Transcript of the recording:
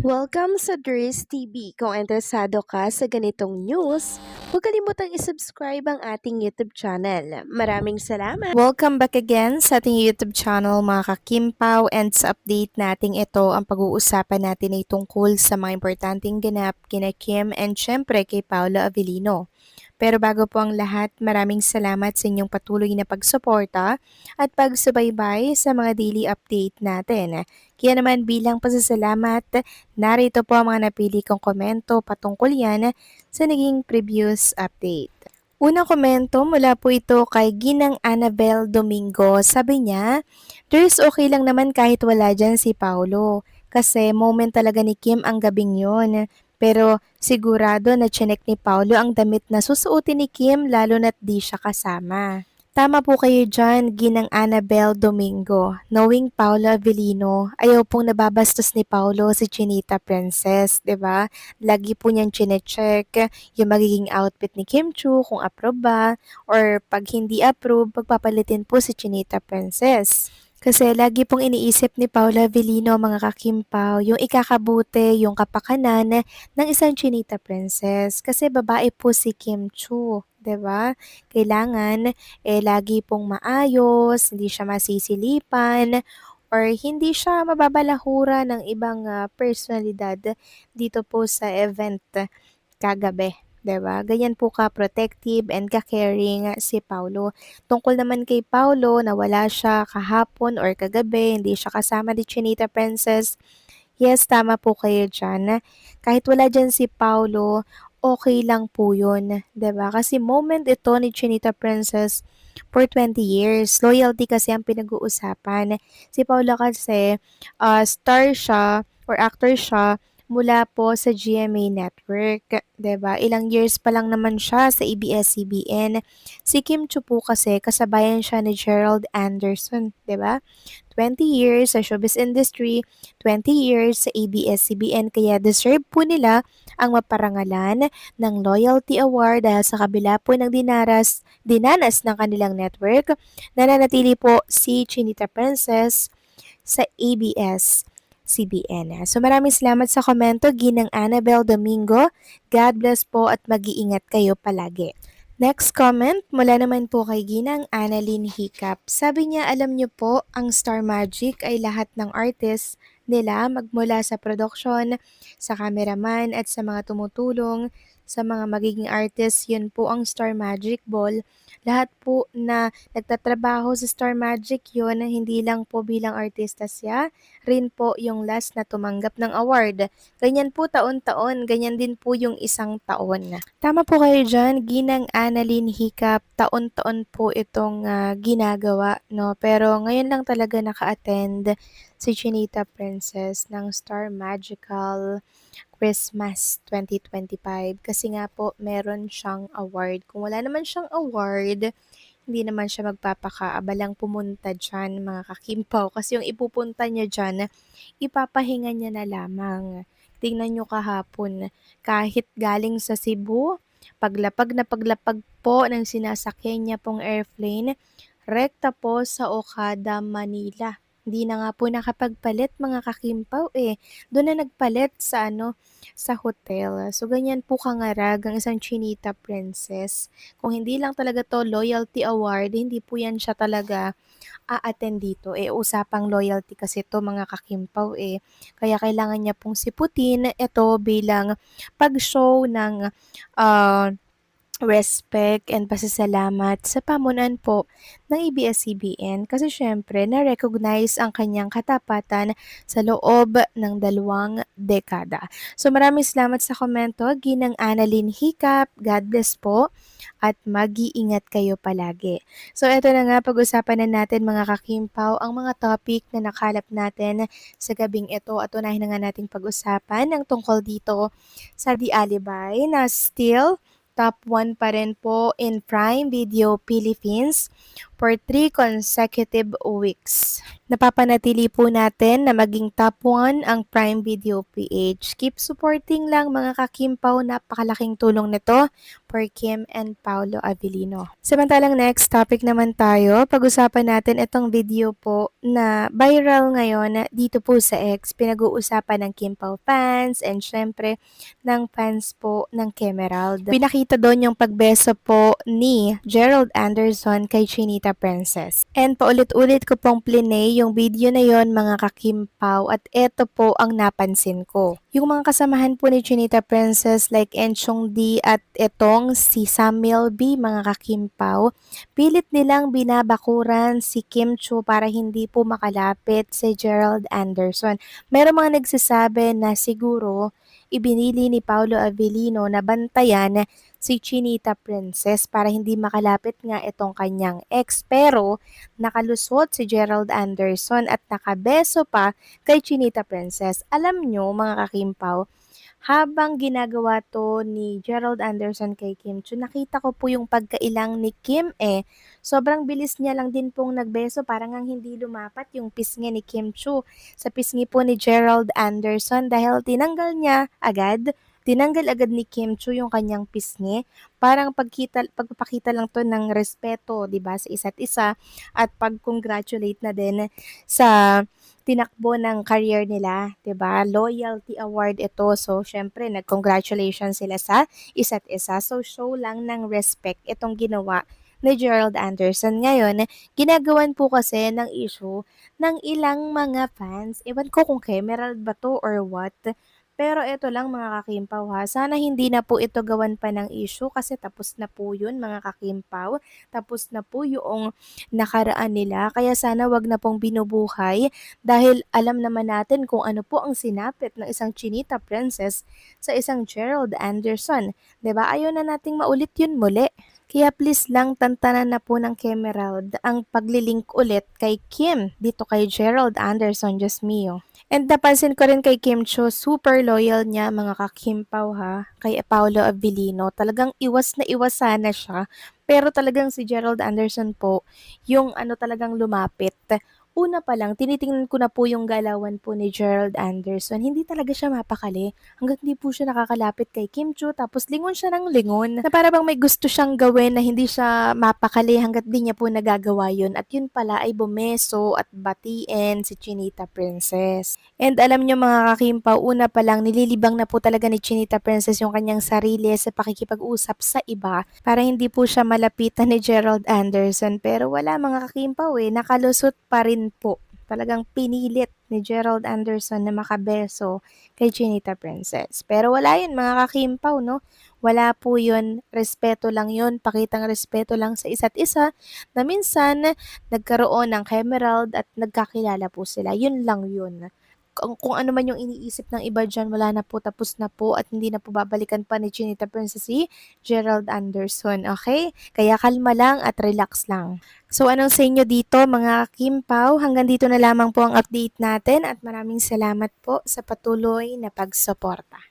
Welcome sa Dries TV. Kung interesado ka sa ganitong news, huwag kalimutang isubscribe ang ating YouTube channel. Maraming salamat! Welcome back again sa ating YouTube channel mga kakimpaw, and sa update nating ito, ang pag-uusapan natin ay tungkol sa mga importanteng ganap kina Kim and syempre kay Paolo Avellino. Pero bago po ang lahat, maraming salamat sa inyong patuloy na pagsuporta at pagsubaybay sa mga daily update natin. Kaya naman bilang pasasalamat, narito po ang mga napili kong komento patungkol yan sa naging previous update. Unang komento mula po ito kay Ginang Annabel Domingo. Sabi niya, "There's okay lang naman kahit wala dyan si Paulo. Kasi moment talaga ni Kim ang gabing yun. Pero sigurado na chinek ni Paulo ang damit na susuotin ni Kim lalo na't di siya kasama." Tama po kayo dyan, Ginang Annabel Domingo. Knowing Paolo Avellino, ayaw pong nababastos ni Paulo si Chinita Princess, 'di ba? Lagi po niyang chine-check yung magiging outfit ni Kim Chu, kung approve ba, or pag hindi approve, pagpapalitin po si Chinita Princess. Kasi lagi pong iniisip ni Paula Avellino mga kakimpaw yung ikakabuti, yung kapakanan ng isang Chinita Princess. Kasi babae po si Kim Chu, 'di ba? Kailangan lagi pong maayos, hindi siya masisilipan, or hindi siya mababalahura ng ibang personalidad dito po sa event kagabi. 'Di ba? Ganyan po ka-protective and ka-caring si Paulo. Tungkol naman kay Paulo na wala siya kahapon or kagabi, hindi siya kasama ni Chinita Princess. Yes, tama po kayo dyan. Kahit wala dyan si Paulo, okay lang po yun. 'Di ba? Kasi moment ito ni Chinita Princess for 20 years. Loyalty kasi ang pinag-uusapan. Si Paulo kasi, star siya or actor siya mula po sa GMA Network, 'di ba? Ilang years pa lang naman siya sa ABS-CBN. Si Kim Chu po kasi kasabayan siya ni Gerald Anderson, 'di ba? 20 years sa showbiz industry, 20 years sa ABS-CBN, kaya deserve po nila ang maparangalan ng Loyalty Award dahil sa kabila po ng dinanas ng kanilang network, nananatili po si Chinita Princess sa ABS-CBN. So maraming salamat sa komento, Ginang Annabel Domingo. God bless po at mag-iingat kayo palagi. Next comment mula naman po kay Ginang Annalyn Hiccup. Sabi niya, alam niyo po, ang Star Magic ay lahat ng artist nila magmula sa production, sa cameraman at sa mga tumutulong sa mga magiging artist. Yun po ang Star Magic Ball. Lahat po na nagtatrabaho sa Star Magic yun, hindi lang po bilang artista siya, rin po yung last na tumanggap ng award. Ganyan po taon-taon, ganyan din po yung isang taon. Tama po kayo dyan, Ginang Annalyn Hiccup, taon-taon po itong ginagawa, no? Pero ngayon lang talaga naka-attend si Chinita Princess ng Star Magical Christmas 2025 kasi nga po meron siyang award. Kung wala naman siyang award, hindi naman siya magpapakaabalang pumunta dyan mga kakimpaw kasi yung ipupunta niya dyan, ipapahinga niya na lamang. Tingnan nyo kahapon, kahit galing sa Cebu, paglapag na paglapag po ng sinasakyan niya pong airplane, rekta po sa Okada, Manila. Hindi na nga po nakapagpalit mga kakimpaw eh. Doon na nagpalit sa sa hotel. So ganyan po kangarag ang isang Chinita Princess. Kung hindi lang talaga to loyalty award, hindi po yan siya talaga a-attend dito. Eh usapang loyalty kasi to mga kakimpaw eh. Kaya kailangan niya pong siputin ito bilang pag-show ng uh, respect and pasasalamat sa pamunan po ng ABS-CBN kasi syempre na-recognize ang kanyang katapatan sa loob ng 2 dekada. So maraming salamat sa komento, Ginang Annalyn Hiccup, God bless po at mag-iingat kayo palagi. So eto na nga, pag-usapan na natin mga kakimpaw ang mga topic na nakalap natin sa gabing ito at unahin na nga nating pag-usapan ang tungkol dito sa The Alibay na still Top 1 pa rin po in Prime Video Philippines for 3 consecutive weeks. Napapanatili po natin na maging top 1 ang Prime Video PH. Keep supporting lang mga kakimpaw, napakalaking tulong nito for Kim and Paolo Avellino. Samantalang next topic naman tayo, pag-usapan natin itong video po na viral ngayon dito po sa X. Pinag-uusapan ng Kimpaw fans and syempre ng fans po ng Kemerald. Pinakita doon yung pagbeso po ni Gerald Anderson kay Chinita Princess. And paulit-ulit ko pong plinay yung video na yon mga kakimpaw at eto po ang napansin ko. Yung mga kasamahan po ni Chinita Princess like Enchong D at etong si Samuel B mga kakimpaw, pilit nilang binabakuran si Kim Chu para hindi po makalapit si Gerald Anderson. Meron mga nagsasabi na siguro ibinili ni Paolo Avellino na bantayan si Chinita Princess para hindi makalapit nga itong kanyang ex. Pero nakalusot si Gerald Anderson at nakabeso pa kay Chinita Princess. Alam nyo mga kakimpaw, habang ginagawa to ni Gerald Anderson kay Kim Chu, nakita ko po yung pagkailang ni Kim sobrang bilis niya lang din pong nagbeso, parang ang hindi lumapat yung pisngi ni Kim Chu sa pisngi po ni Gerald Anderson dahil tinanggal agad ni Kim Chu yung kanyang pisngi. Parang pagpapakita lang to ng respeto, 'di ba, sa isa't isa at pag-congratulate na din sa tinakbo ng career nila, 'di ba? Loyalty award ito. So, syempre nag-congratulations sila sa isa't isa. So, show lang ng respect itong ginawa ni Gerald Anderson. Ngayon, ginagawan po kasi ng issue ng ilang mga fans. Ewan ko kung Kemerald ba to or what. Pero ito lang mga kakimpaw ha, sana hindi na po ito gawan pa ng issue kasi tapos na po yun mga kakimpaw. Tapos na po yung nakaraan nila. Kaya sana wag na pong binubuhay dahil alam naman natin kung ano po ang sinapit ng isang Chinita Princess sa isang Gerald Anderson. 'Di ba? Ayaw na nating maulit yun muli. Kaya please lang tantanan na po ng Kemerald ang paglilink ulit kay Kim dito kay Gerald Anderson, just mio. And napansin ko rin kay Kim Cho, super loyal niya mga kakimpaw ha, kay Paolo Avellino. Talagang iwas na iwas sana siya. Pero talagang si Gerald Anderson po, yung ano talagang lumapit. Una pa lang, tinitingnan ko na po yung galawan po ni Gerald Anderson. Hindi talaga siya mapakali. Hanggang hindi po siya nakakalapit kay Kim Chu, tapos lingon siya ng lingon. Na para bang may gusto siyang gawin na hindi siya mapakali hanggat di niya po nagagawa yun. At yun pala ay bumeso at batiin si Chinita Princess. And alam niyo mga kakimpaw, una pa lang nililibang na po talaga ni Chinita Princess yung kanyang sarili sa pakikipag-usap sa iba para hindi po siya malapitan ni Gerald Anderson. Pero wala mga kakimpaw nakalusot pa rin po. Talagang pinilit ni Gerald Anderson na makabeso kay Chinita Princess. Pero wala yun mga kakimpaw, no? Wala po yun. Respeto lang yun. Pakitang respeto lang sa isa't isa na minsan nagkaroon ng Kemerald at nagkakilala po sila. Yun lang yun. Kung ano man yung iniisip ng iba dyan, wala na po, tapos na po at hindi na po babalikan pa ni Chinita Princess si Gerald Anderson, okay? Kaya kalma lang at relax lang. So anong sa inyo dito mga Kimpaw? Hanggang dito na lamang po ang update natin at maraming salamat po sa patuloy na pagsuporta.